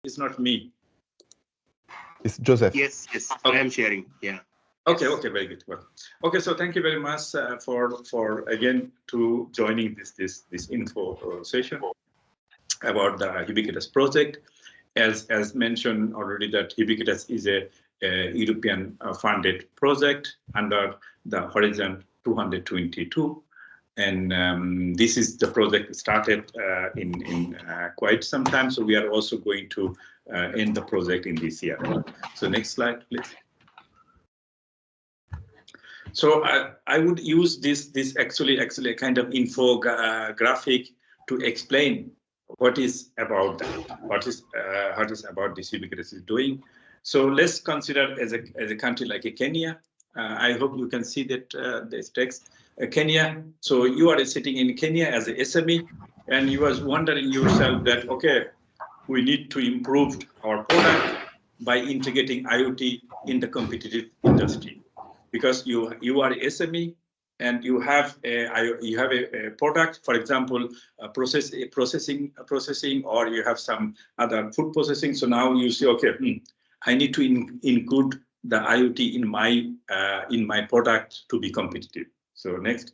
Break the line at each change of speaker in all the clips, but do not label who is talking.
It's not me.
It's Joseph.
Yes,
Okay.
I am sharing. Yeah.
Okay, okay, very good. Well, okay, so thank you very much for again to joining this info session about the HUBiquitous project. As mentioned already, that HUBiquitous is a European funded project under the Horizon 222, and this is the project started in quite some time. So we are also going to end the project in this year. So next slide, please. So I would use this actually a kind of infographic to explain what is about that, what is about this HUBiquitous is doing. So let's consider as a country like Kenya. I hope you can see that this text. Kenya. So you are sitting in Kenya as a SME, and you are wondering yourself that okay, we need to improve our product by integrating IoT in the competitive industry. Because you are a SME and you have a product, for example, processing, or you have some other food processing. So now you say, okay, I need to include the IoT in my product to be competitive. So next.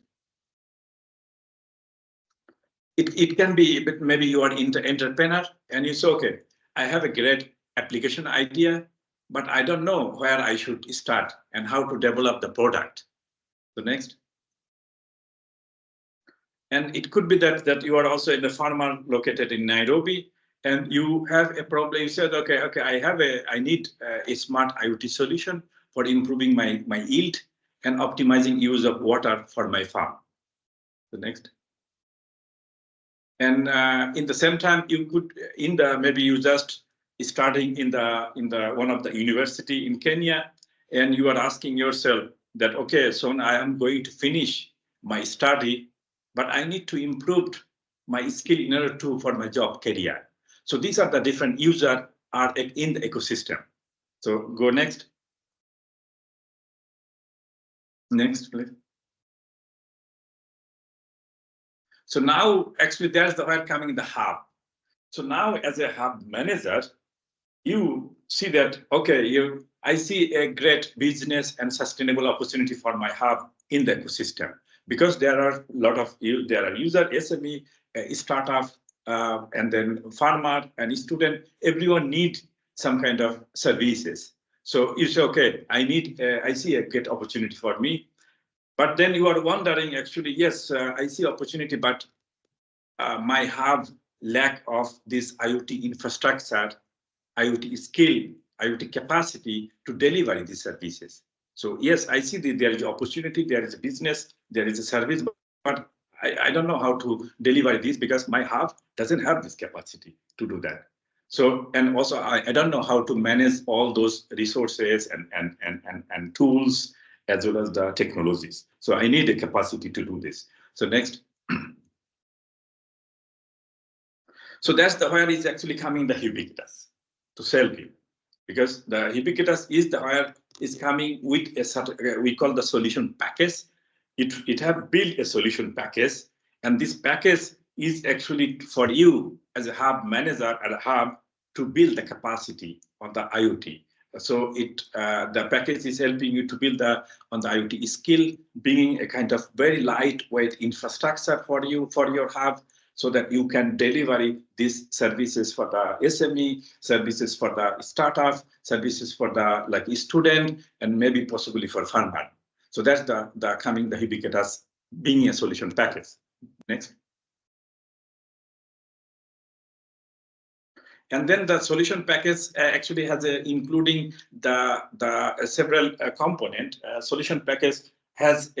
It can be, but maybe you are an entrepreneur and you say, okay, I have a great application idea, but I don't know where I should start and how to develop the product. So next. And it could be that you are also in the farmer located in Nairobi, and you have a problem. You said, okay, I need a smart IoT solution for improving my yield and optimizing use of water for my farm. So next. And in the same time, you could maybe you just starting in the one of the university in Kenya, and you are asking yourself that okay, so I am going to finish my study, but I need to improve my skill in order to for my job career. So these are the different users are in the ecosystem. So go next. Next, please. So now actually there's the word coming in the hub. So now as a hub manager, you see that, okay, I see a great business and sustainable opportunity for my hub in the ecosystem, because there are a lot of user, SME, startup, and then farmer and student. Everyone need some kind of services. So you say, okay, I see a great opportunity for me. But then you are wondering, actually, yes, I see opportunity, but my hub lack of this IoT infrastructure, IoT skill, IoT capacity to deliver these services. So yes, I see that there is opportunity, there is a business, there is a service, but I don't know how to deliver this because my hub doesn't have this capacity to do that. So, and also I don't know how to manage all those resources and tools as well as the technologies. So I need a capacity to do this. So next. So that's where is actually coming the HUBiquitous to help you, because the HUBiquitous is where is coming with a we call the solution package. It have built a solution package, and this package is actually for you as a hub manager at a hub to build the capacity on the IoT. So the package is helping you to build on the IoT skill, bringing a kind of very lightweight infrastructure for your hub, so that you can deliver these services for the SME, services for the startup, services for the student, and maybe possibly for farmer. So that's the HUBiquitous being a solution package. Next. And then the solution package actually has including the several component. Solution package has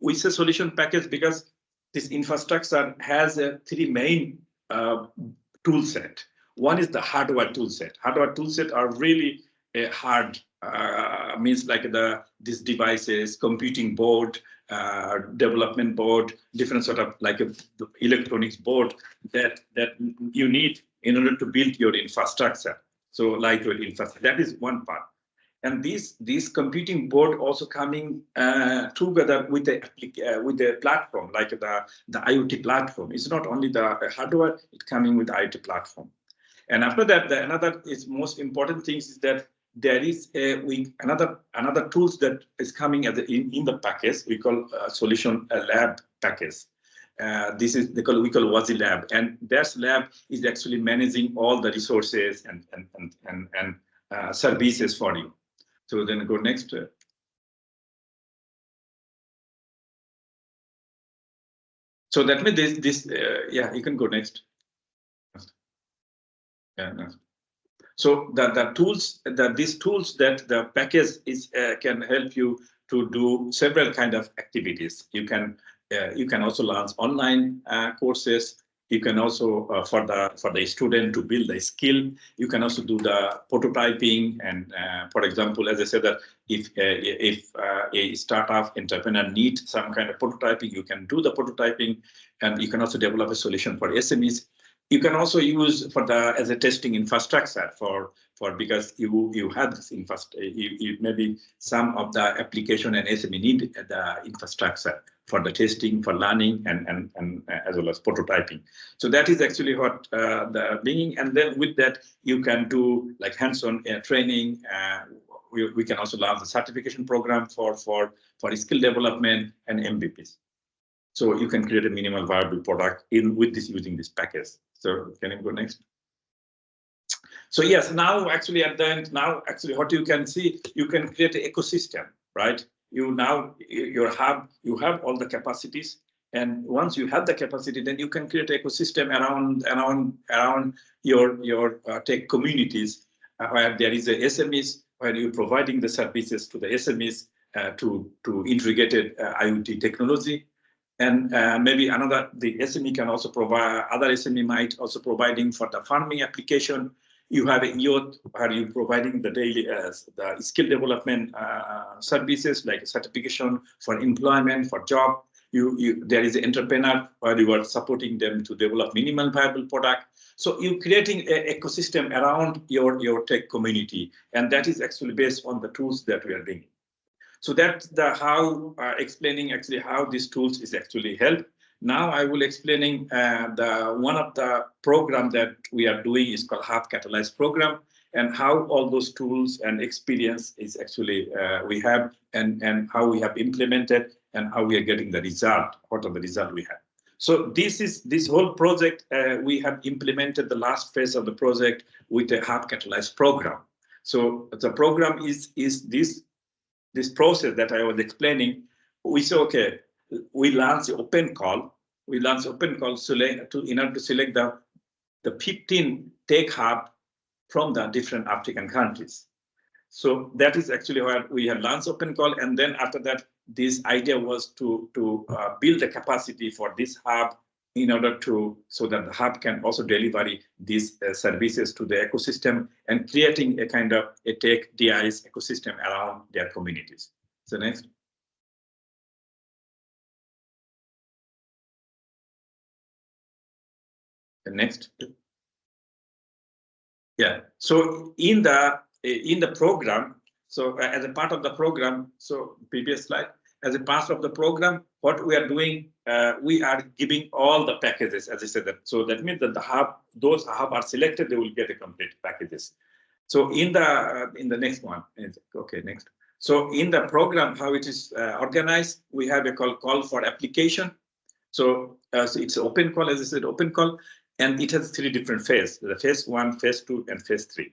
we say solution package because this infrastructure has three main tool set. One is the hardware tool set. Hardware tool set are really hard, means like these devices, computing board, development board, different sort of like the electronics board that you need in order to build your infrastructure. So like your infrastructure, that is one part. And these computing board also coming together with the platform, like the IoT platform. It's not only the hardware, it's coming with the IoT platform. And after that, the another is most important things is that there is another tools that is coming as in the package. We call solution lab package. This is we call WASI lab, and that lab is actually managing all the resources and services for you. So then go next. So that means this yeah, you can go next. Yeah, next. So the tools these tools that the package is can help you to do several kind of activities. You can also launch online courses. You can also for the student to build a skill. You can also do the prototyping, and for example, as I said, that if a startup entrepreneur needs some kind of prototyping, you can do the prototyping, and you can also develop a solution for SMEs. You can also use for the as a testing infrastructure for because you have this you maybe some of the application and SME need the infrastructure for the testing, for learning, and as well as prototyping. So that is actually what the being, and then with that you can do like hands-on training. We can also launch the certification program for skill development and MVPs. So you can create a minimal viable product with this using this package. So can you go next? So yes, now actually at the end, now actually what you can see, you can create an ecosystem, right? You have all the capacities, and once you have the capacity, then you can create an ecosystem around your tech communities where there is a SMEs, where you're providing the services to the SMEs to integrated IoT technology. And maybe the SME can also provide, other SME might also providing for the farming application. You have a youth where you providing the daily the skill development services like certification for employment, for job. There is an entrepreneur where you are supporting them to develop minimal viable product. So you're creating an ecosystem around your tech community, and that is actually based on the tools that we are bringing. So that's the how explaining actually how these tools is actually help. Now I will explaining the one of the program that we are doing is called HUBiquitous program, and how all those tools and experience is actually we have, and how we have implemented, and how we are getting the result. What are the result we have? So this whole project we have implemented the last phase of the project with a HUBiquitous program. So the program is this process that I was explaining. We say, okay, we launch open call. We launch open call in order to select the 15 tech hub from the different African countries. So that is actually where we have launched open call, and then after that, this idea was to build the capacity for this hub in order so that the hub can also deliver these services to the ecosystem, and creating a kind of a tech DIS ecosystem around their communities. So next. The next. Yeah. So in the program, so as a part of the program, so previous slide, as a part of the program, what we are doing, we are giving all the packages, as I said that. So that means that those hub are selected, they will get a complete packages. So in the next one, okay, next. So in the program, how it is organized, we have a call for application. So it's open call, as I said, open call, and it has 3 different phases: the phase 1, phase 2, and phase 3.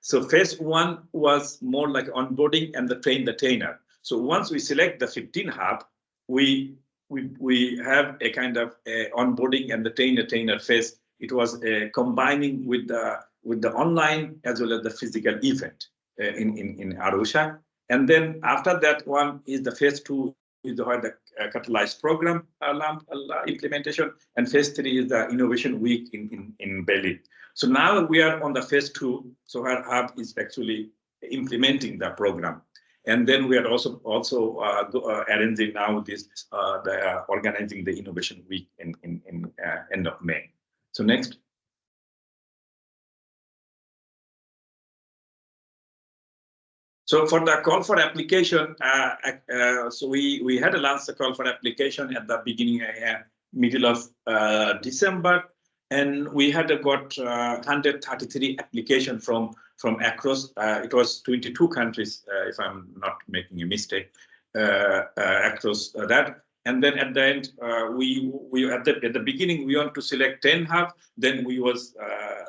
So phase 1 was more like onboarding and the trainer. So once we select the 15 hub, we have a kind of onboarding and the trainer phase. It was combining with the online as well as the physical event in Arusha. And then after that one is the phase 2 is the catalyzed program implementation, and phase 3 is the innovation week in Berlin. So now we are on the phase 2. So our hub is actually implementing the program, and then we are also arranging now organizing the innovation week in end of May. So next. So for the call for application, so we had a launch the call for application at the beginning, middle of December, And we had got 133 applications from across. It was 22 countries, if I'm not making a mistake, across that. And then at the end, we at the beginning we want to select 10 hubs. Then we was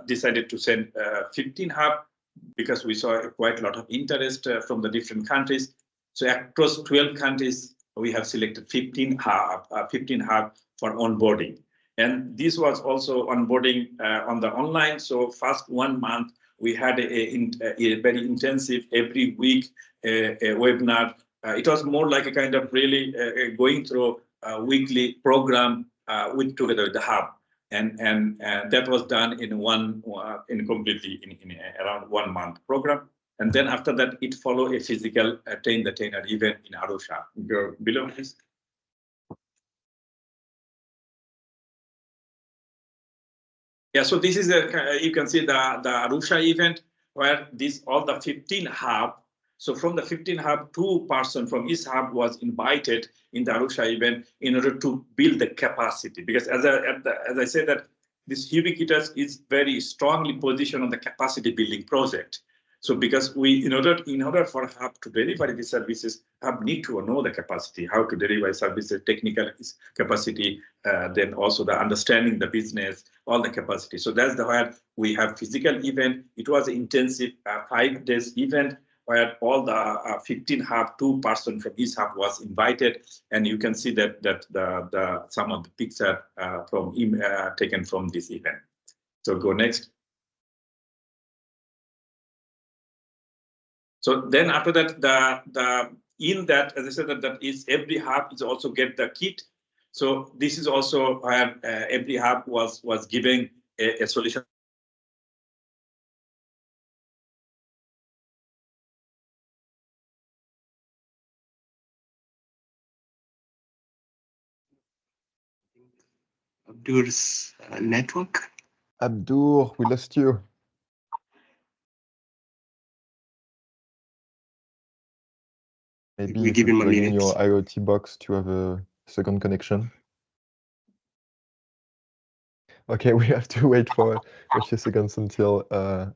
decided to send 15 hubs because we saw quite a lot of interest from the different countries. So across 12 countries, we have selected 15 hub for onboarding. And this was also onboarding on the online. So first 1 month, we had a very intensive every week a webinar. It was more like a kind of really going through a weekly program together with the hub. And that was done in completely in around 1 month program. And then after that, it followed a physical train the trainer event in Arusha. Go below, please. Yeah, so this is you can see the Arusha event where all the 15 hub. So from the 15 hub, 2 person from each hub was invited in the Arusha event in order to build the capacity. Because as I said that this HUBiquitous is very strongly positioned on the capacity building project. So because in order for hub to deliver these services, hub need to know the capacity, how to deliver services, technical capacity, then also the understanding the business, all the capacity. So that's where we have physical event. It was an intensive 5 days event where all the 15 hub, 2 person from each hub was invited, and you can see that the some of the picture from taken from this event. So go next. So then after that, in that, as I said, that is every hub is also get the kit. So this is also where every hub was giving a solution.
Abdul's network.
Abdul, we lost you. Maybe
We
you
give
should
him a
plug in
minute.
your IoT box to have a second connection. Okay, we have to wait for a few seconds until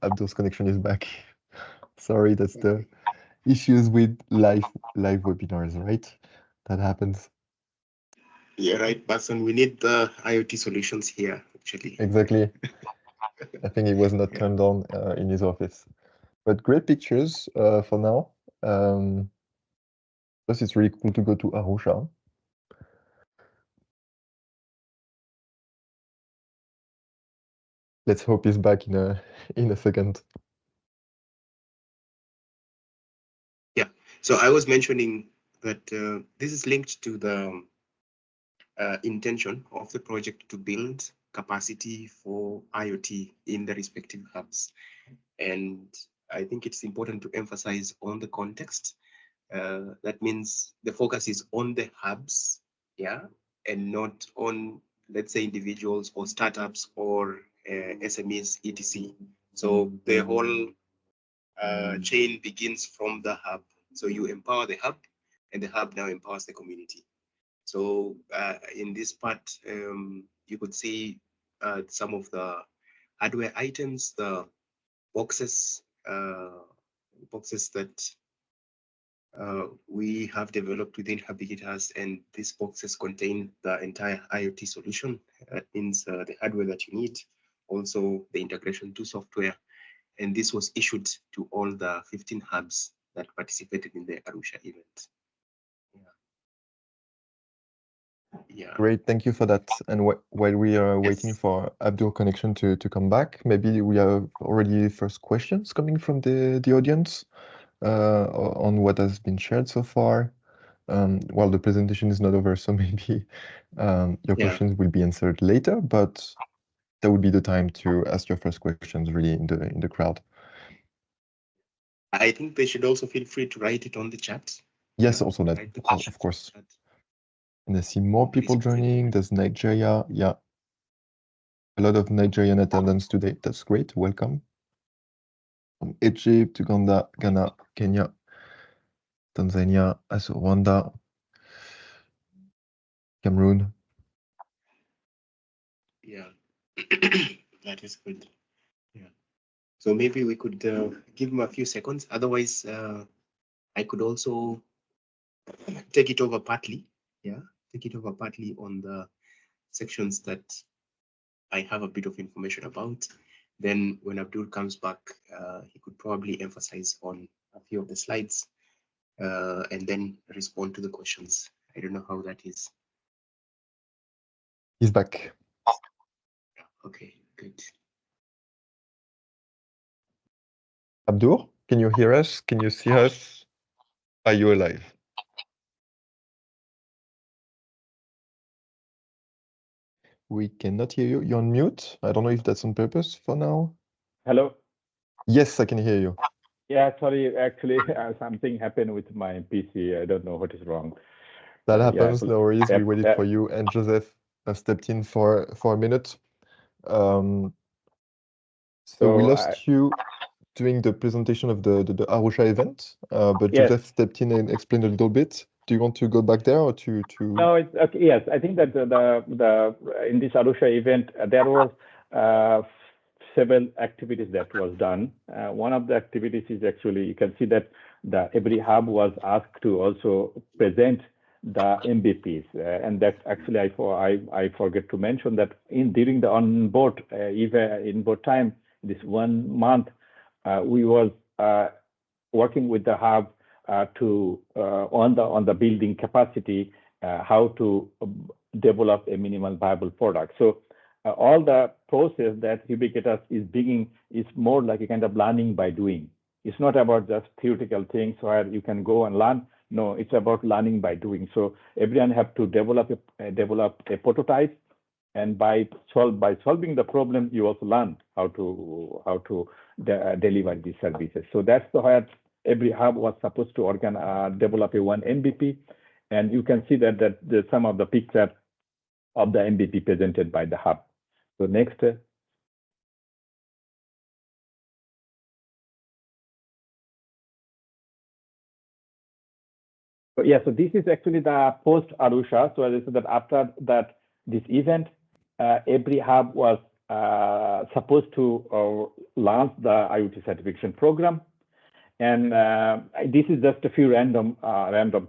Abdul's connection is back. Sorry, that's the issues with live webinars, right? That happens.
Yeah, right, Bason. We need the IoT solutions here, actually.
Exactly. I think it was not turned on in his office. But great pictures for now. Plus, it's really cool to go to Arusha. Let's hope he's back in a second.
Yeah. So I was mentioning that this is linked to the intention of the project to build capacity for IoT in the respective hubs. And I think it's important to emphasize on the context. That means the focus is on the hubs, yeah, and not on, let's say, individuals or startups or SMEs, etc. So the whole chain begins from the hub. So you empower the hub, and the hub now empowers the community. So in this part, you could see some of the hardware items, the boxes that we have developed within HUBiquitous, and these boxes contain the entire IoT solution. That means the hardware that you need, also the integration to software, and this was issued to all the 15 hubs that participated in the Arusha event. Yeah.
Great, thank you for that. And while we are waiting for Abdul connection to come back, maybe we have already first questions coming from the audience on what has been shared so far. Well, the presentation is not over, so maybe your questions will be answered later, but that would be the time to ask your first questions really in the crowd.
I think they should also feel free to write it on the chat.
Yes, also that, of course. And I see more people joining. There's Nigeria. Yeah. A lot of Nigerian attendance today. That's great. Welcome. From Egypt, Uganda, Ghana, Kenya, Tanzania, Rwanda, Cameroon.
Yeah. That is good. Yeah. So maybe we could give him a few seconds. Otherwise, I could also take it over partly. Yeah, take it over partly on the sections that I have a bit of information about. Then when Abdul comes back, he could probably emphasize on a few of the slides and then respond to the questions. I don't know how that is.
He's back.
Okay, good.
Abdul, can you hear us? Can you see us? Are you alive? We cannot hear you. You're on mute. I don't know if that's on purpose for now.
Hello.
Yes, I can hear you.
Yeah, sorry. Actually, something happened with my PC. I don't know what is wrong.
That
Yeah,
happens.
so-
No worries.
Yep,
We waited
yep.
for you, and Joseph stepped in for a minute. So we
So
lost you during the presentation of the Arusha event, but
Yes.
Joseph stepped in and explained a little bit. Do you want to go back there or to?
No, it's okay. Yes, I think that the in this Arusha event there was several activities that was done. One of the activities is actually you can see that every hub was asked to also present the MVPs, and that actually I forget to mention that during the onboard inboard time this 1 month we was working with the hub to on the building capacity, how to develop a minimal viable product. So all the process that HUBiquitous is beginning is more like a kind of learning by doing. It's not about just theoretical things where you can go and learn. No, it's about learning by doing. So everyone have to develop a prototype, and by solving the problem, you also learn how to deliver these services. So that's where every hub was supposed to develop a one MVP, and you can see that some of the pictures of the MVP presented by the hub. So next. So yeah, so this is actually the post Arusha. So as I said that after that this event, every hub was supposed to launch the IoT certification program. And this is just a few random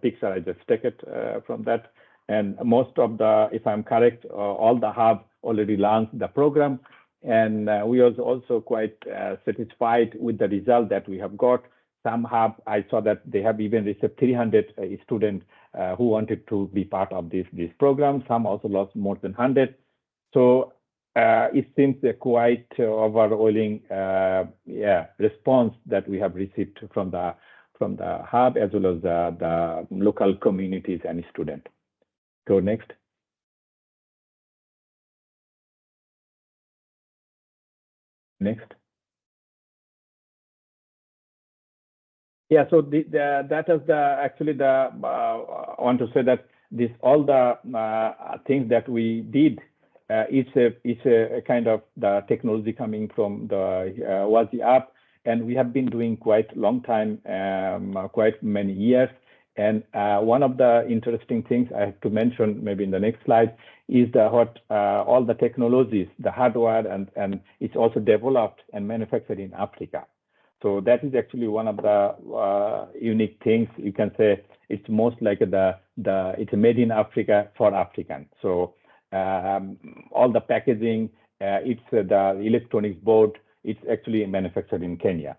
pictures. I just take it from that. And most of the, if I'm correct, all the hub already launched the program. And we was also quite satisfied with the result that we have got. Some hub, I saw that they have even received 300 students who wanted to be part of this program. Some also lost more than 100. So it seems a quite overwhelming response that we have received from the hub as well as the local communities and students. Go next. Next. Yeah, so that is actually I want to say that this all the things that we did. It's a kind of the technology coming from the WASI app, and we have been doing quite long time, quite many years. And one of the interesting things I have to mention, maybe in the next slide, is all the technologies, the hardware, and it's also developed and manufactured in Africa. So that is actually one of the unique things. You can say it's most like it's made in Africa for African. So all the packaging, it's the electronics board, it's actually manufactured in Kenya.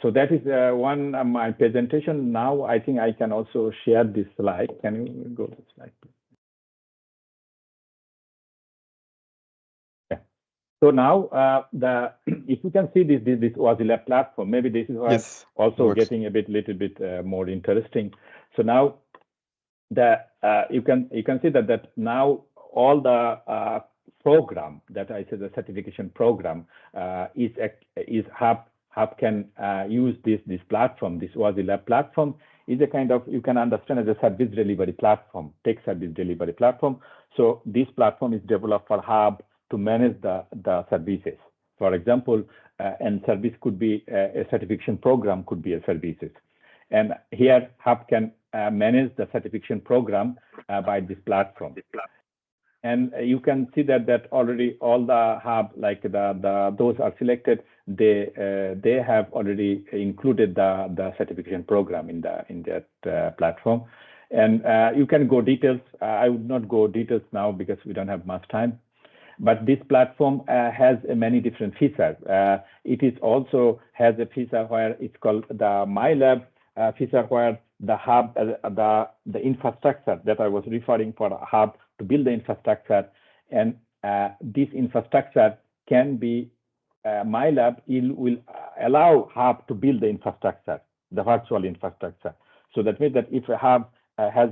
So that is one of my presentation. Now I think I can also share this slide. Can you go to the slide, please? Yeah. So now if you can see this WASI Lab platform, maybe this is
Yes,
also getting a little bit more interesting. So now you can see that now all the program that I said, the certification program is Hub can use this platform. This WASI Lab platform is a kind of, you can understand as a service delivery platform, tech service delivery platform. So this platform is developed for Hub to manage the services. For example, and service could be a certification program, could be a services. And here Hub can manage the certification program by this platform. And you can see that already all the hub, like those are selected, they have already included the certification program in that platform. And you can go details. I would not go details now because we don't have much time. But this platform has many different features. It is also has a feature where it's called the MyLab feature, where the hub, the infrastructure that I was referring for a hub to build the infrastructure, and this infrastructure can be MyLab will allow hub to build the infrastructure, the virtual infrastructure. So that means that if a hub has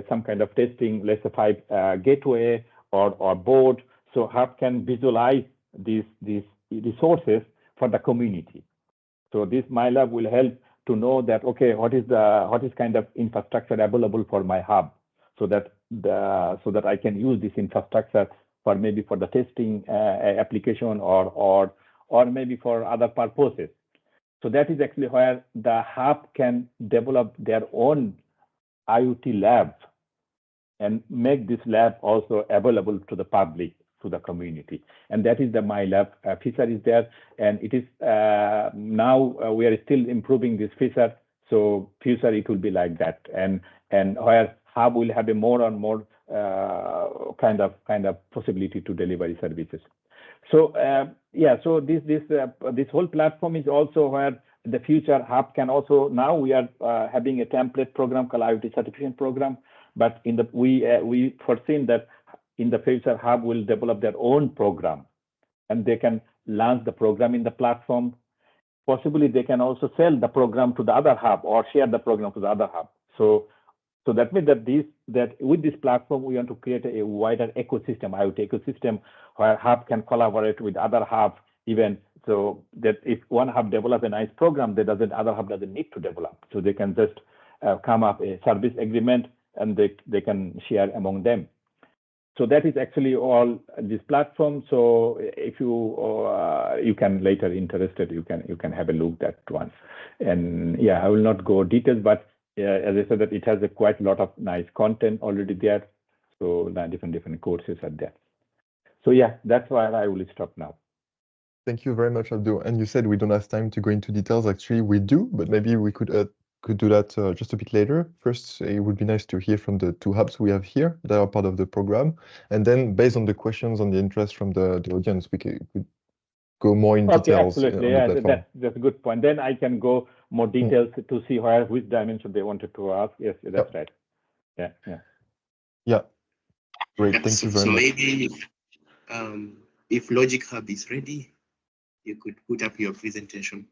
some kind of testing, let's say 5 gateway or board, so hub can visualize these resources for the community. So this MyLab will help to know that, okay, what is kind of infrastructure available for my hub, so that I can use this infrastructure for maybe for the testing application or maybe for other purposes. So that is actually where the hub can develop their own IoT lab and make this lab also available to the public, to the community. And that is the MyLab feature is there. And it is now we are still improving this feature. So future it will be like that. And where hub will have a more and more kind of possibility to deliver services. So yeah, so this whole platform is also where the future hub can also, now we are having a template program called IoT certification program, but in the we foreseen that in the future hub will develop their own program, and they can launch the program in the platform. Possibly they can also sell the program to the other hub or share the program to the other hub. So that means that with this platform we want to create a wider ecosystem, IoT ecosystem, where hub can collaborate with other hubs, even so that if one hub develops a nice program, other hub doesn't need to develop. So they can just come up a service agreement and they can share among them. So that is actually all this platform. So if you can later interested, you can have a look at one. And yeah, I will not go details, but as I said, that it has quite a lot of nice content already there. So different courses are there. So yeah, that's why I will stop now.
Thank you very much, Abdul. And you said we don't have time to go into details. Actually, we do, but maybe we could do that just a bit later. First, it would be nice to hear from the 2 hubs we have here that are part of the program. And then based on the questions, on the interest from the audience, we could go more in details.
Absolutely. Yeah, that's a good point. Then I can go more details to see which dimension they wanted to ask. Yes, that's right. Yeah.
Great. Thank you very much.
So maybe if Logic Hub is ready, you could put up your presentation.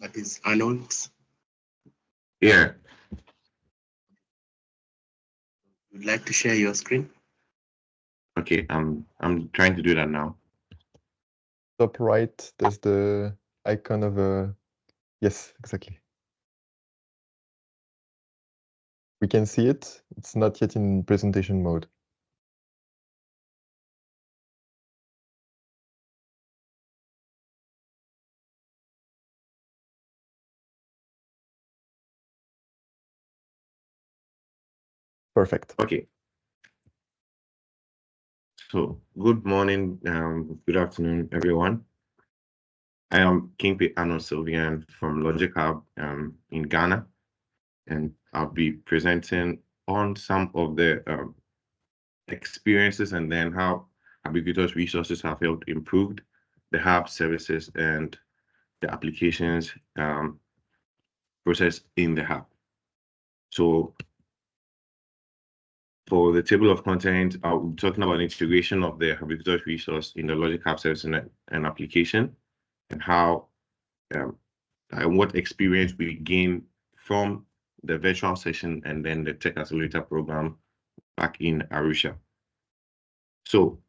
That is Arnold.
Yeah.
Would like to share your screen?
Okay, I'm trying to do that now.
Top right, there's the icon of a, yes, exactly. We can see it. It's not yet in presentation mode. Perfect.
Okay. So good morning, good afternoon, everyone. I am Kingpin Arnold Sylvian from Logic Hub in Ghana, and I'll be presenting on some of the experiences and then how HUBiquitous resources have helped improve the hub services and the applications processed in the hub. So for the table of content, I'll be talking about integration of the HUBiquitous resource in the Logic Hub service and application, and how and what experience we gain from the virtual session and then the Tech Accelerator program back in Arusha. So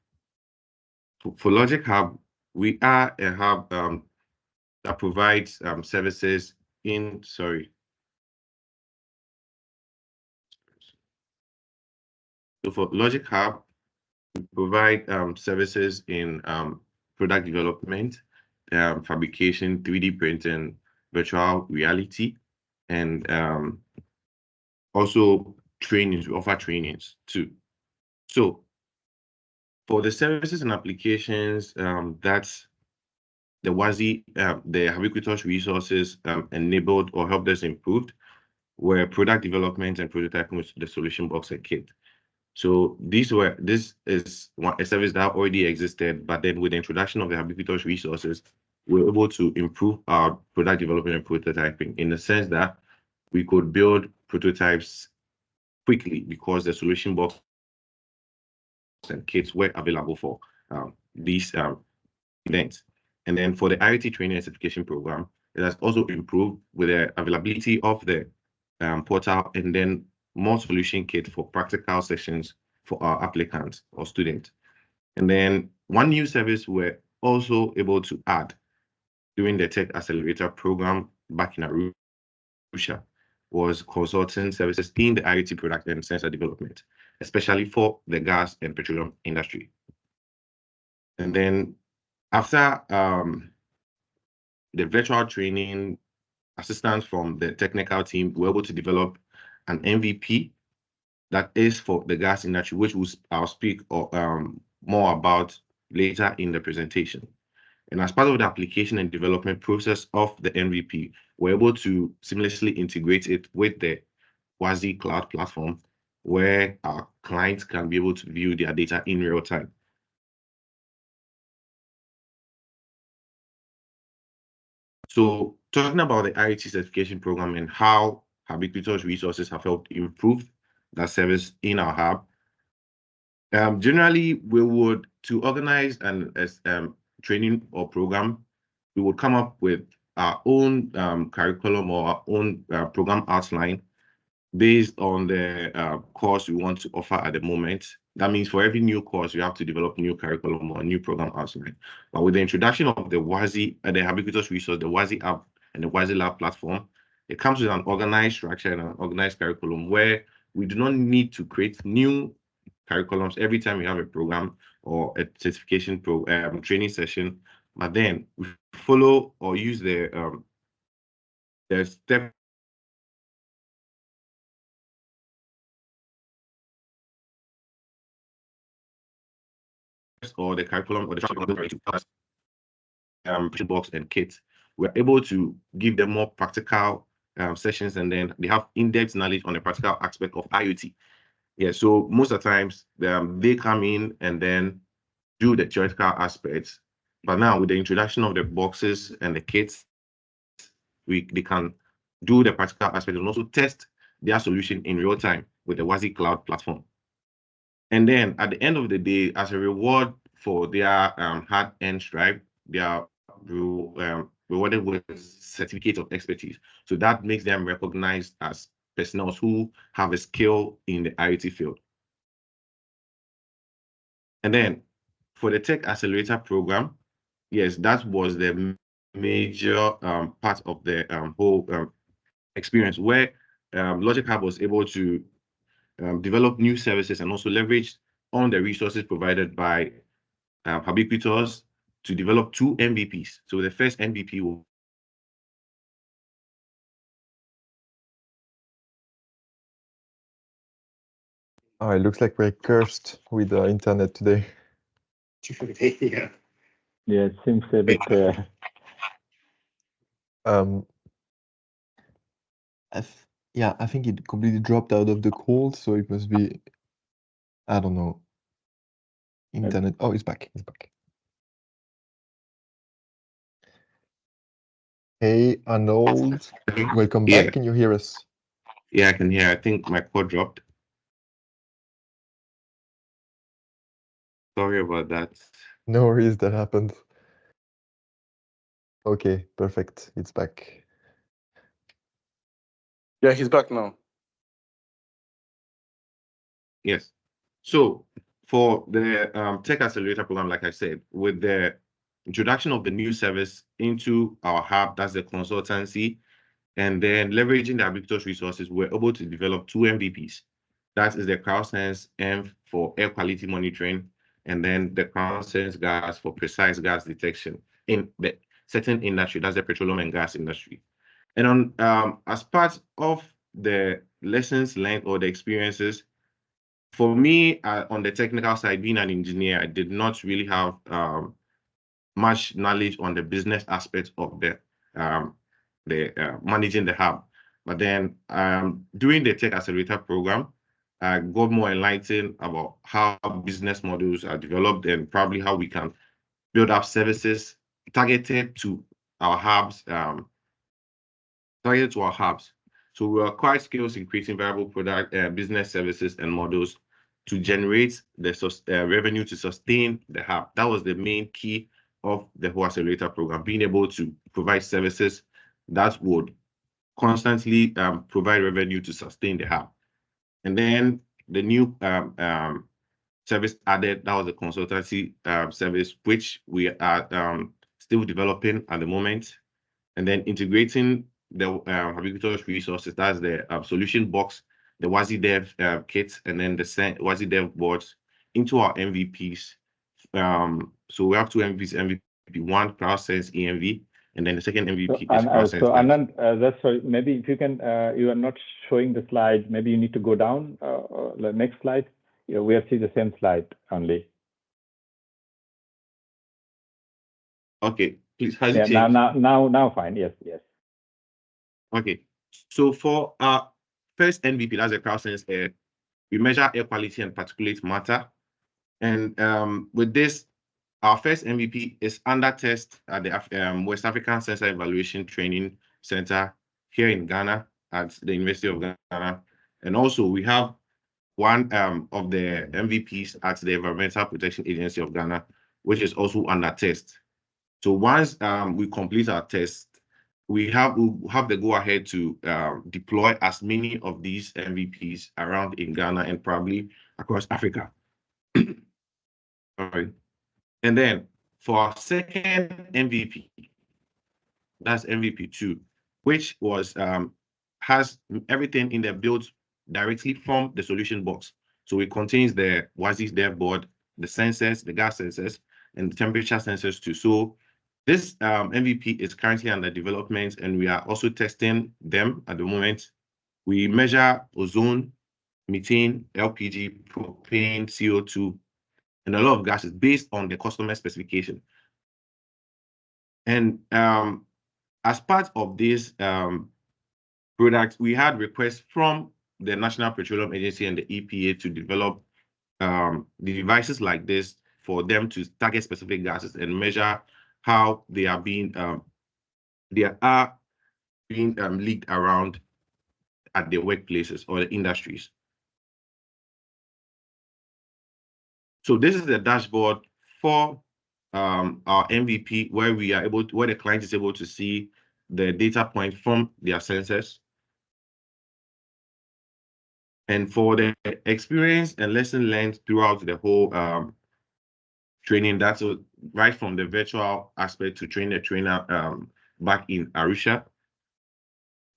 for Logic Hub, we are a hub that provides services in, So for Logic Hub, we provide services in product development, fabrication, 3D printing, virtual reality, and also trainings. We offer trainings too. So for the services and applications, that's the WASI, the HUBiquitous resources enabled or helped us improved were product development and prototyping with the solution box and kit. So this is a service that already existed, but then with the introduction of the HUBiquitous resources, we're able to improve our product development and prototyping in the sense that we could build prototypes quickly because the solution box and kits were available for these events. And then for the IoT training and certification program, it has also improved with the availability of the portal and then more solution kit for practical sessions for our applicants or students. And then one new service we're also able to add during the Tech Accelerator program back in Arusha was consulting services in the IoT product and sensor development, especially for the gas and petroleum industry. And then after the virtual training assistance from the technical team, we're able to develop an MVP that is for the gas industry, which I'll speak more about later in the presentation. And as part of the application and development process of the MVP, we're able to seamlessly integrate it with the WASI cloud platform, where our clients can be able to view their data in real time. So talking about the IoT certification program and how HUBiquitous resources have helped improve that service in our hub. Generally, we would, to organize an training or program, we would come up with our own curriculum or our own program outline based on the course we want to offer at the moment. That means for every new course, you have to develop new curriculum or new program outline. But with the introduction of the WASI and the HUBiquitous resource, the WASI app and the WASI lab platform, it comes with an organized structure and an organized curriculum where we do not need to create new curriculums every time we have a program or a certification training session, but then we follow or use the step or the curriculum or the box and kits. We're able to give them more practical sessions, and then they have in-depth knowledge on the practical aspect of IoT. Yeah, so most of the times they come in and then do the theoretical aspects, but now with the introduction of the boxes and the kits, they can do the practical aspect and also test their solution in real time with the WASI cloud platform. And then at the end of the day, as a reward for their hard-earned strive, they are rewarded with a certificate of expertise. So that makes them recognized as personnel who have a skill in the IoT field. And then for the Tech Accelerator program, yes, that was the major part of the whole experience where Logic Hub was able to develop new services and also leverage on the resources provided by HUBiquitous to develop 2 MVPs. So the first MVP will
Oh, it looks like we're cursed with the internet today.
Yeah.
Yeah, it seems a bit.
Yeah, I think it completely dropped out of the call, so it must be, I don't know, internet. Oh, it's back. It's back. Hey, Arnold, welcome back.
Yeah.
Can you hear us?
Yeah, I can hear. I think my cord dropped. Sorry about that.
No worries, that happened. Okay, perfect. It's back.
Yeah, he's back now.
Yes. So for the Tech Accelerator program, like I said, with the introduction of the new service into our hub, that's the consultancy, and then leveraging the HUBiquitous resources, we're able to develop 2 MVPs. That is the CrowdSense M for air quality monitoring, and then the CrowdSense gas for precise gas detection in the certain industry, that's the petroleum and gas industry. And on as part of the lessons learned or the experiences, for me, on the technical side, being an engineer, I did not really have much knowledge on the business aspect of the managing the hub. But then during the Tech Accelerator program, I got more enlightened about how business models are developed and probably how we can build up services targeted to our hubs, So we acquired skills in creating viable product, business services and models to generate the revenue to sustain the hub. That was the main key of the whole accelerator program, being able to provide services that would constantly provide revenue to sustain the hub. And then the new service added, that was a consultancy service, which we are still developing at the moment. And then integrating the HUBiquitous resources, that's the solution box, the WASI-Dev kit, and then the WASI-Dev boards into our MVPs. So we have two MVPs, MVP 1, CrowdSense EMV, and then the second MVP is CrowdSense.
So Anand, that's sorry, maybe if you can, you are not showing the slide, maybe you need to go down the next slide. Yeah, we are seeing the same slide only.
Okay, please, has
Yeah,
it changed?
now fine, yes.
Okay, so for our first MVP, that's the CrowdSense air, we measure air quality and particulate matter. And with this, our first MVP is under test at the West African Sensor Evaluation Training Center here in Ghana at the University of Ghana. And also we have one of the MVPs at the Environmental Protection Agency of Ghana, which is also under test. So once we complete our test, we'll have the go ahead to deploy as many of these MVPs around in Ghana and probably across Africa. All right. And then for our second MVP, that's MVP 2, which was has everything in there built directly from the solution box. So it contains the WASI-Dev board, the sensors, the gas sensors, and the temperature sensors too. So this MVP is currently under development, and we are also testing them at the moment. We measure ozone, methane, LPG, propane, CO2, and a lot of gases based on the customer specification. And as part of this product, we had requests from the National Petroleum Agency and the EPA to develop the devices like this for them to target specific gases and measure how they are being leaked around at the workplaces or the industries. So this is the dashboard for our MVP, where we are able to, where the client is able to see the data point from their sensors. And for the experience and lesson learned throughout the whole training, that's right from the virtual aspect to train the trainer back in Arusha.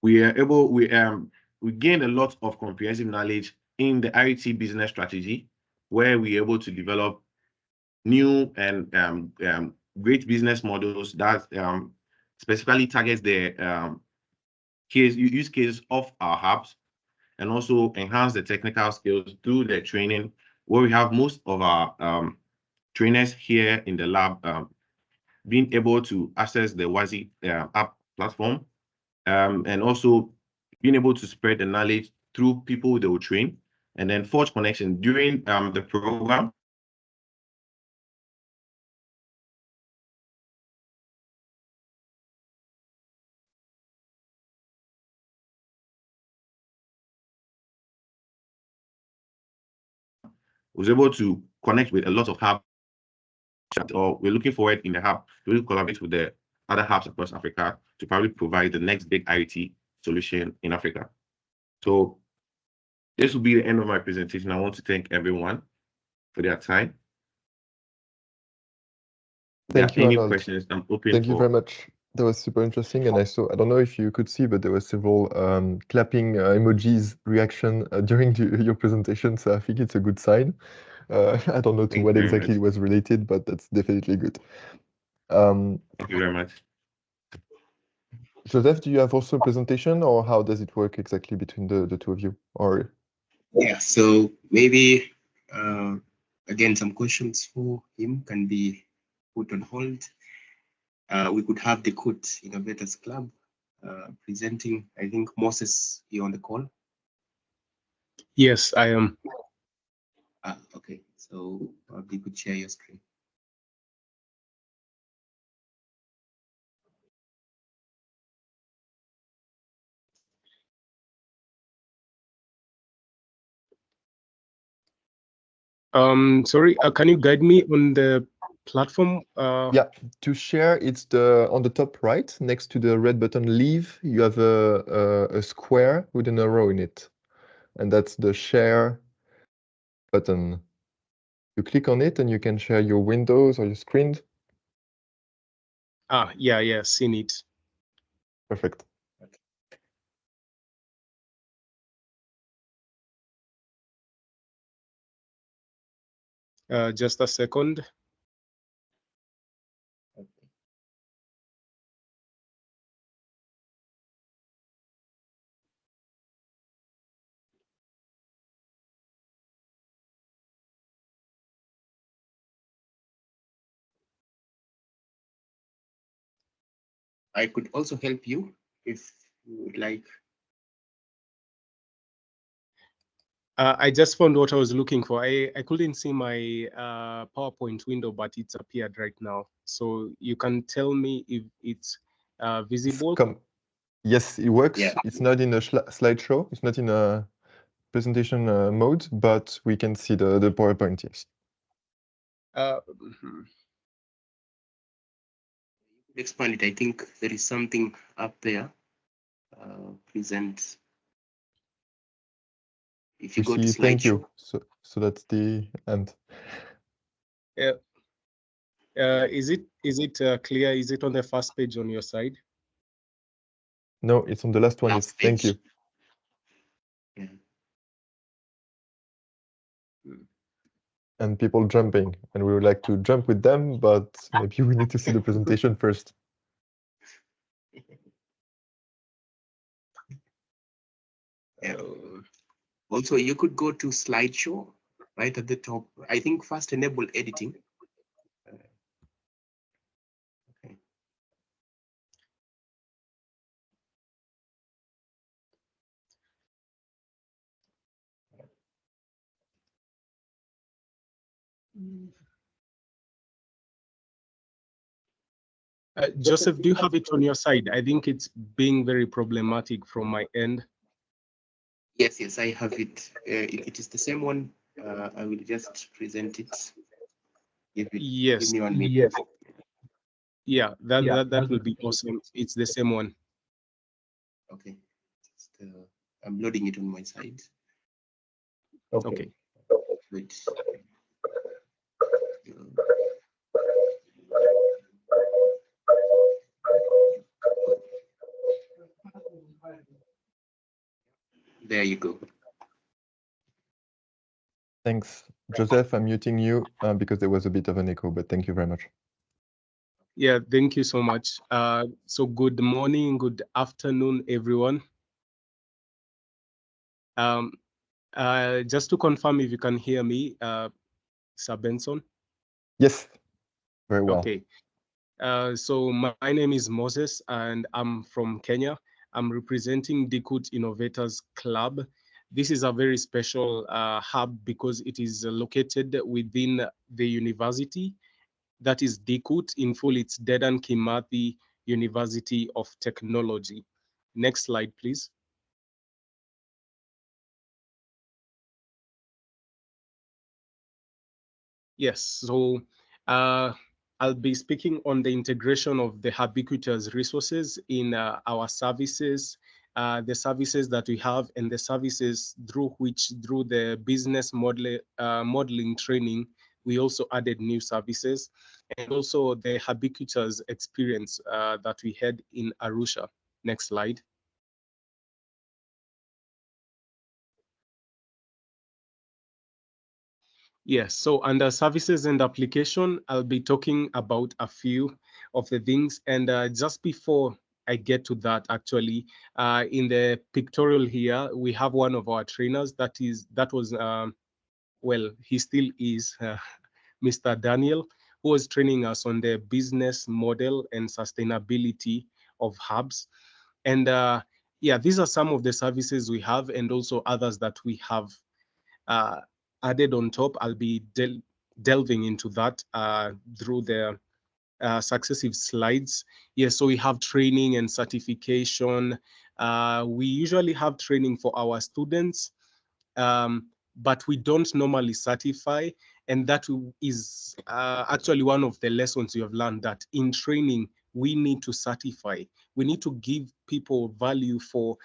We gained a lot of comprehensive knowledge in the IoT business strategy, where we're able to develop new and great business models that specifically targets the use cases of our hubs, and also enhance the technical skills through the training, where we have most of our trainers here in the lab being able to access the WASI app platform, and also being able to spread the knowledge through people they will train, and then forge connection during the program. Was able to connect with a lot of hubs, or we're looking forward in the hub to really collaborate with the other hubs across Africa to probably provide the next big IoT solution in Africa. So this will be the end of my presentation. I want to thank everyone for their time.
Thank you,
any
Arnold.
questions? I'm open.
Thank you very much. That was super interesting, and I don't know if you could see, but there were several clapping emojis reaction during your presentation, so I think it's a good sign. I don't know to what exactly it was related, but that's definitely good.
Thank you very much.
Joseph, do you have also a presentation, or how does it work exactly between the two of you? Or
Yeah, so maybe again, some questions for him can be put on hold. We could have the CUT Innovators Club presenting. I think Moses, you on the call?
Yes, I am.
Okay, so you could share your screen.
Sorry, can you guide me on the platform?
yeah, to share, it's on the top right, next to the red button Leave, you have a square with an arrow in it, and that's the share button. You click on it and you can share your windows or your screen.
Yeah, seen it.
Perfect.
Just a second.
I could also help you if you would like.
I just found what I was looking for. I couldn't see my PowerPoint window, but it's appeared right now. So you can tell me if it's visible.
Yes, it works.
Yeah.
It's not in a slideshow. It's not in a presentation mode, but we can see the PowerPoint, yes.
Expand it. I think there is something up there. Present. If you go to
thank you.
slideshow.
So that's the end.
Is it clear? Is it on the first page on your side?
No, it's on the last one.
Last
It's thank you.
Yeah.
And people jumping, and we would like to jump with them, but maybe we need to see the presentation first.
Also, you could go to slideshow right at the top. I think first enable editing. Okay.
Joseph, do you have it on your side? I think it's being very problematic from my end.
Yes, I have it. If it is the same one, I will just present it.
Yes.
Give me 1 minute.
Yeah, that will be awesome. It's the same one.
Okay. I'm loading it on my side.
Okay.
Wait. There you go.
Thanks. Joseph, I'm muting you because there was a bit of an echo, but thank you very much.
Yeah, thank you so much. So good morning, good afternoon, everyone. Just to confirm if you can hear me, Sir Benson.
Yes, very well.
Okay. So my name is Moses and I'm from Kenya. I'm representing the HUBiquitous Innovators Club. This is a very special hub because it is located within the university. That is HUBiquitous, in full, it's Dedan Kimathi University of Technology. Next slide, please. Yes, so I'll be speaking on the integration of the HUBiquitous resources in our services, the services that we have, and the services through the business modeling training, we also added new services, and also the HUBiquitous experience that we had in Arusha. Next slide. Yes, so under services and application, I'll be talking about a few of the things. And just before I get to that actually. In the pictorial here, we have one of our trainers that was well, he still is Mr. Daniel, who was training us on the business model and sustainability of hubs. And yeah, these are some of the services we have, and also others that we have added on top. I'll be delving into that through the successive slides. Yes, so we have training and certification. We usually have training for our students, but we don't normally certify. And that is actually one of the lessons you have learned, that in training, we need to certify. We need to give people value for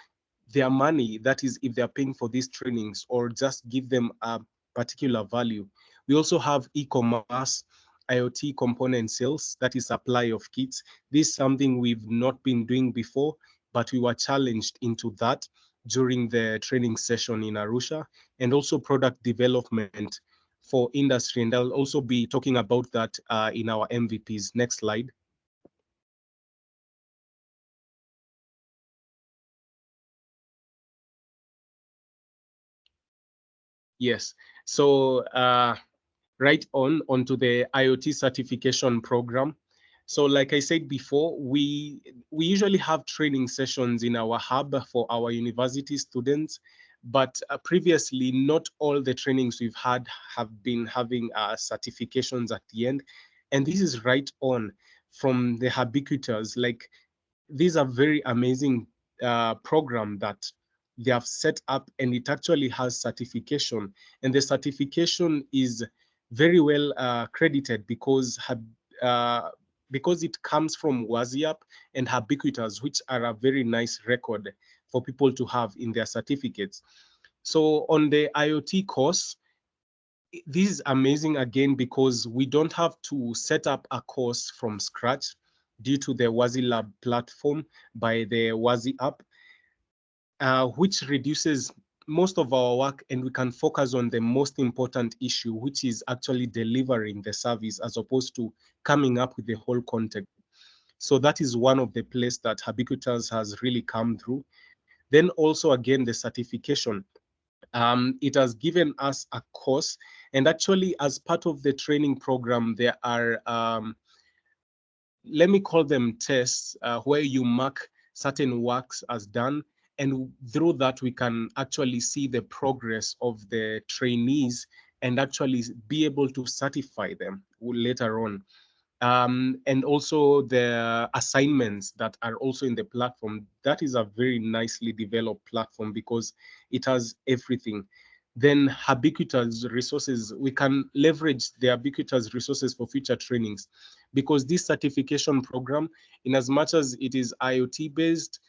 their money. That is, if they're paying for these trainings, or just give them a particular value. We also have e-commerce, IoT component sales, that is supply of kits. This is something we've not been doing before, but we were challenged into that during the training session in Arusha, and also product development for industry. And I'll also be talking about that in our MVPs. Next slide. Yes, so right onto the IoT certification program. So like I said before, we usually have training sessions in our hub for our university students, but previously not all the trainings we've had have been having certifications at the end. And this is right on from the HUBiquitous. Like, these are very amazing program that they have set up, and it actually has certification. And the certification is very well credited because it comes from WhatsApp and HUBiquitous, which are a very nice record for people to have in their certificates. So on the IoT course, this is amazing again because we don't have to set up a course from scratch due to the WhaziLab platform by the Wazi app, which reduces most of our work, and we can focus on the most important issue, which is actually delivering the service as opposed to coming up with the whole content. So that is one of the places that HUBiquitous has really come through. Then also, again, the certification. It has given us a course, and actually as part of the training program, there are, let me call them tests, where you mark certain works as done. And through that, we can actually see the progress of the trainees and actually be able to certify them later on. And also the assignments that are also in the platform. That is a very nicely developed platform because it has everything. Then HUBiquitous resources, we can leverage the HUBiquitous resources for future trainings, because this certification program, in as much as it is IoT based,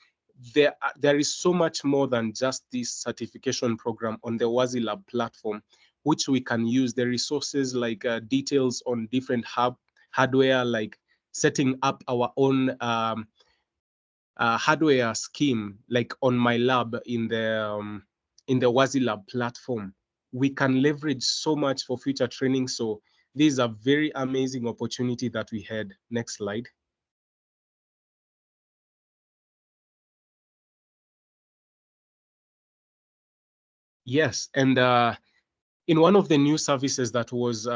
there is so much more than just this certification program on the WaziLab platform, which we can use. The resources like details on different hardware, like setting up our own hardware scheme, like on my lab in the WaziLab platform. We can leverage so much for future training. So this is a very amazing opportunity that we had. Next slide. Yes, and in one of the new services that was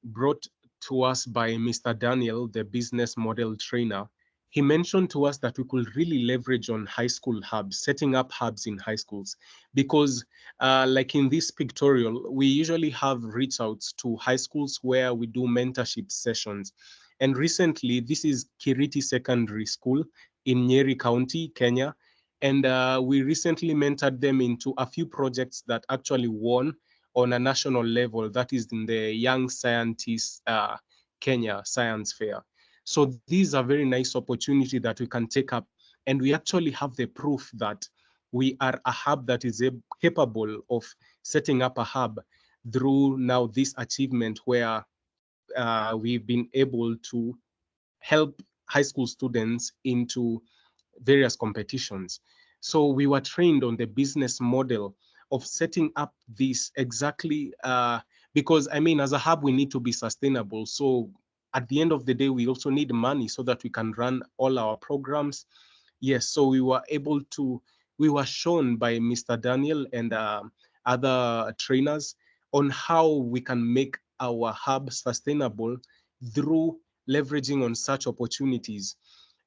brought to us by Mr. Daniel, the business model trainer, he mentioned to us that we could really leverage on high school hubs, setting up hubs in high schools, because like in this pictorial, we usually have reach outs to high schools where we do mentorship sessions. And recently, this is Kiriti Secondary School in Nyeri County, Kenya. And we recently mentored them into a few projects that actually won on a national level, that is in the Young Scientists Kenya Science Fair. So these are very nice opportunity that we can take up, and we actually have the proof that we are a hub that is capable of setting up a hub through now this achievement where we've been able to help high school students into various competitions. So we were trained on the business model of setting up this exactly because, I mean, as a hub, we need to be sustainable. So at the end of the day, we also need money so that we can run all our programs. Yes, so we were shown by Mr. Daniel and other trainers on how we can make our hub sustainable through leveraging on such opportunities.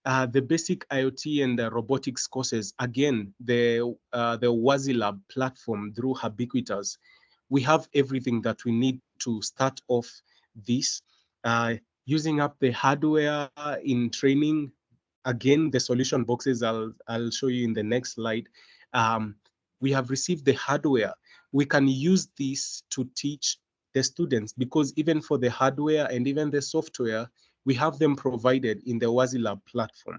The basic IoT and the robotics courses, again, the WASI platform through HUBiquitous, we have everything that we need to start off this. Using up the hardware in training, again, the solution boxes I'll show you in the next slide. We have received the hardware. We can use this to teach the students, because even for the hardware and even the software, we have them provided in the WASI platform.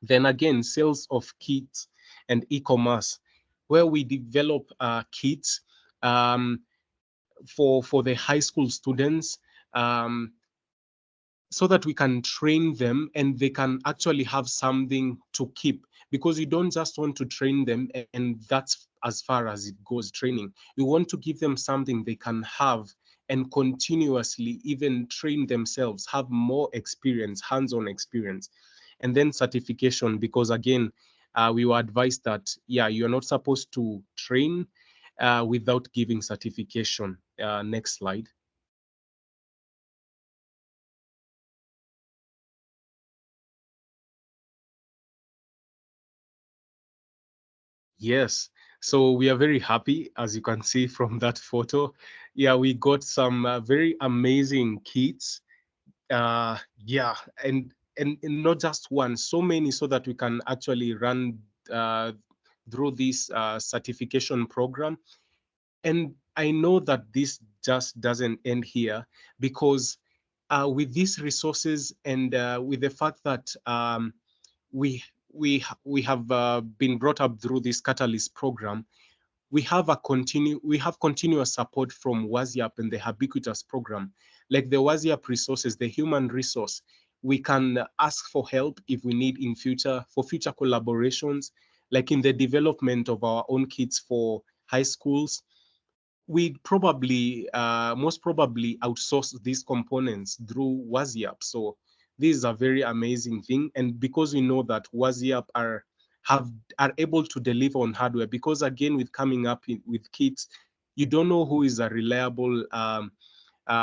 Then again, sales of kits and e-commerce, where we develop kits for the high school students, so that we can train them and they can actually have something to keep, because you don't just want to train them and that's as far as it goes training. You want to give them something they can have and continuously even train themselves, have more experience, hands-on experience. And then certification, because again, we were advised that, yeah, you're not supposed to train without giving certification. Next slide. Yes, so we are very happy, as you can see from that photo. Yeah, we got some very amazing kits. Yeah, and not just one, so many, so that we can actually run through this certification program. And I know that this just doesn't end here, because with these resources and with the fact that we have been brought up through this Catalyst program, we have continuous support from WASIAP and the HUBiquitous program. Like the WASIAP resources, the human resource, we can ask for help if we need in future, for future collaborations, like in the development of our own kits for high schools. We probably, most probably outsource these components through WASIAP. So this is a very amazing thing. And because we know that WASIAP are able to deliver on hardware, because again, with coming up with kits, you don't know who is a reliable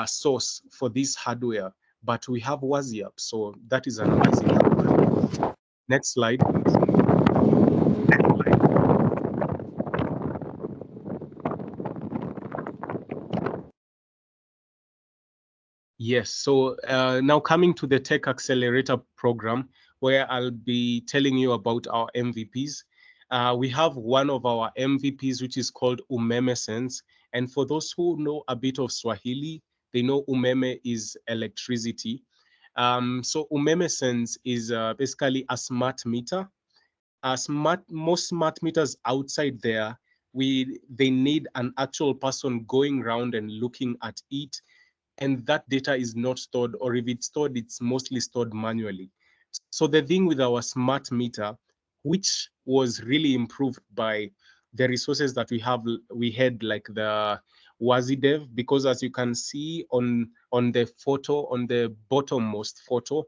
source for this hardware, but we have WASIAP. So that is an amazing program. Next slide. Yes, so now coming to the Tech Accelerator program, where I'll be telling you about our MVPs. We have one of our MVPs, which is called Umeme Sense. And for those who know a bit of Swahili, they know Umeme is electricity. So Umeme Sense is basically a smart meter. Most smart meters outside there, they need an actual person going around and looking at it, and that data is not stored, or if it's stored, it's mostly stored manually. So the thing with our smart meter, which was really improved by the resources that we had, like the WASIDEV, because as you can see on the photo, on the bottommost photo,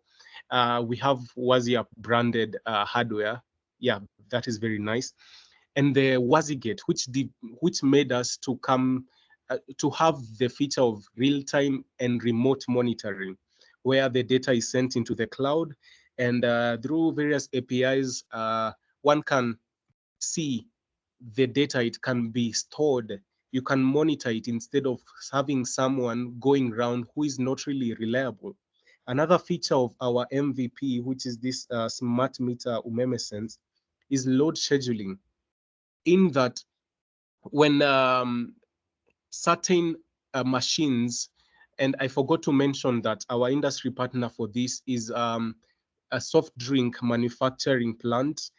we have WASIAP branded hardware. Yeah, that is very nice. And the WASIGate, which made us to come to have the feature of real-time and remote monitoring, where the data is sent into the cloud, and through various APIs, one can see the data. It can be stored. You can monitor it instead of having someone going around who is not really reliable. Another feature of our MVP, which is this smart meter Umeme Sense, is load scheduling, in that when certain machines, and I forgot to mention that our industry partner for this is a soft drink manufacturing plant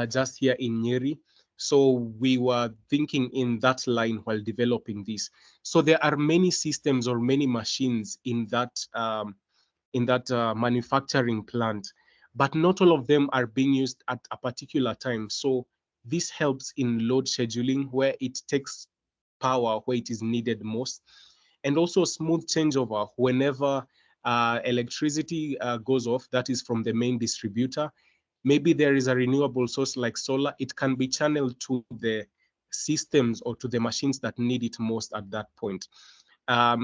just here in Nyeri. So we were thinking in that line while developing this. So there are many systems or many machines in that manufacturing plant, but not all of them are being used at a particular time. So this helps in load scheduling, where it takes power where it is needed most, and also smooth changeover whenever electricity goes off, that is from the main distributor, maybe there is a renewable source like solar, it can be channeled to the systems or to the machines that need it most at that point.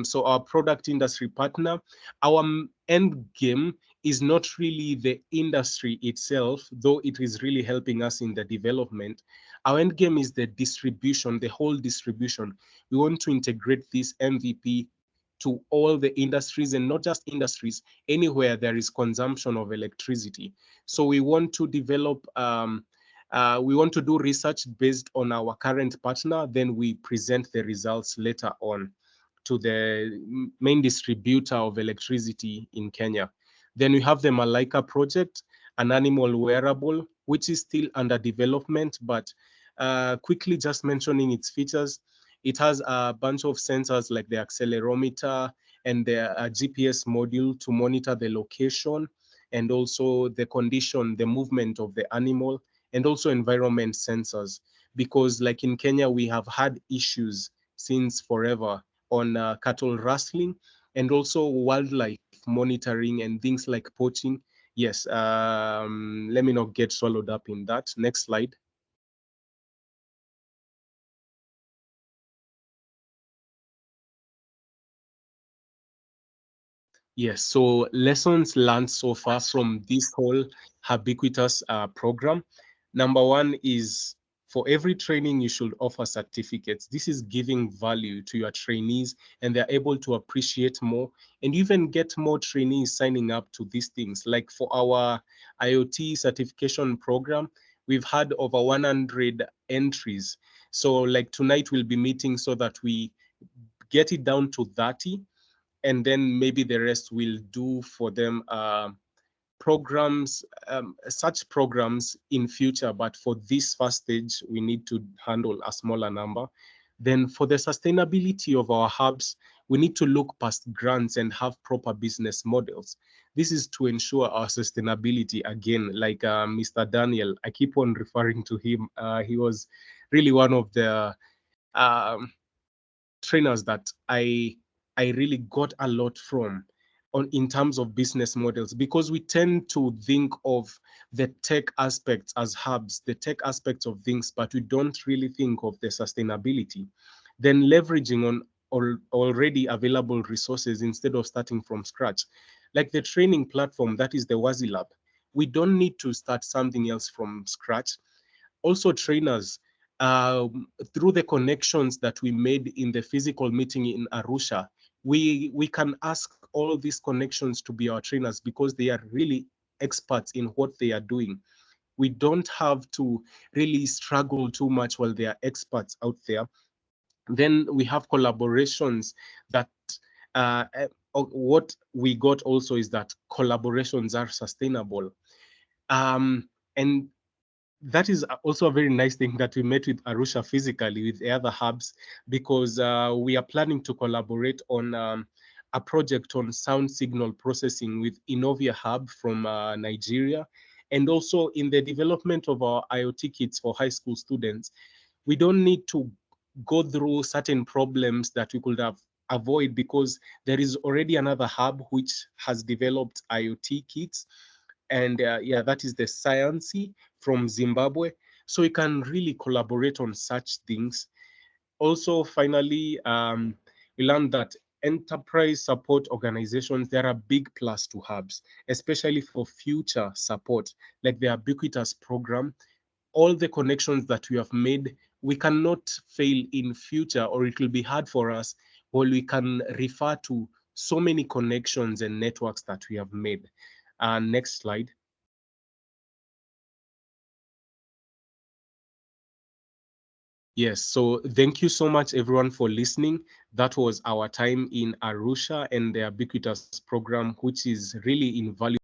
So our product industry partner, our end game is not really the industry itself, though it is really helping us in the development. Our end game is the distribution, the whole distribution. We want to integrate this MVP to all the industries, and not just industries, anywhere there is consumption of electricity. So we want to develop, we want to do research based on our current partner, then we present the results later on to the main distributor of electricity in Kenya. Then we have the Malaika project, an animal wearable, which is still under development, but quickly just mentioning its features. It has a bunch of sensors like the accelerometer and the GPS module to monitor the location and also the condition, the movement of the animal, and also environment sensors. Because like in Kenya, we have had issues since forever on cattle rustling and also wildlife monitoring and things like poaching. Yes, let me not get swallowed up in that. Next slide. Yes, so lessons learned so far from this whole HUBiquitous program. Number one is, for every training, you should offer certificates. This is giving value to your trainees, and they're able to appreciate more, and even get more trainees signing up to these things. Like for our IoT certification program, we've had over 100 entries. So like tonight we'll be meeting so that we get it down to 30, and then maybe the rest will do for them programs, such programs in future. But for this first stage, we need to handle a smaller number. Then for the sustainability of our hubs, we need to look past grants and have proper business models. This is to ensure our sustainability. Again, like Mr. Daniel, I keep on referring to him. He was really one of the trainers that I really got a lot from in terms of business models, because we tend to think of the tech aspects as hubs, the tech aspects of things, but we don't really think of the sustainability. Then leveraging on already available resources instead of starting from scratch. Like the training platform, that is the Wazi Lab. We don't need to start something else from scratch. Also trainers, through the connections that we made in the physical meeting in Arusha, we can ask all these connections to be our trainers, because they are really experts in what they are doing. We don't have to really struggle too much while they are experts out there. Then we have collaborations that what we got also is that collaborations are sustainable. And that is also a very nice thing that we met with Arusha physically with the other hubs, because we are planning to collaborate on a project on sound signal processing with Innovia Hub from Nigeria. And also in the development of our IoT kits for high school students, we don't need to go through certain problems that we could have avoid, because there is already another hub which has developed IoT kits. And yeah, that is the Sciencey from Zimbabwe. So we can really collaborate on such things. Also, finally, we learned that enterprise support organizations, they're a big plus to hubs, especially for future support, like the Ubiquitous program. All the connections that we have made, we cannot fail in future, or it will be hard for us, while we can refer to so many connections and networks that we have made. Next slide. Yes, so thank you so much everyone for listening. That was our time in Arusha and the Ubiquitous program, which is really invaluable.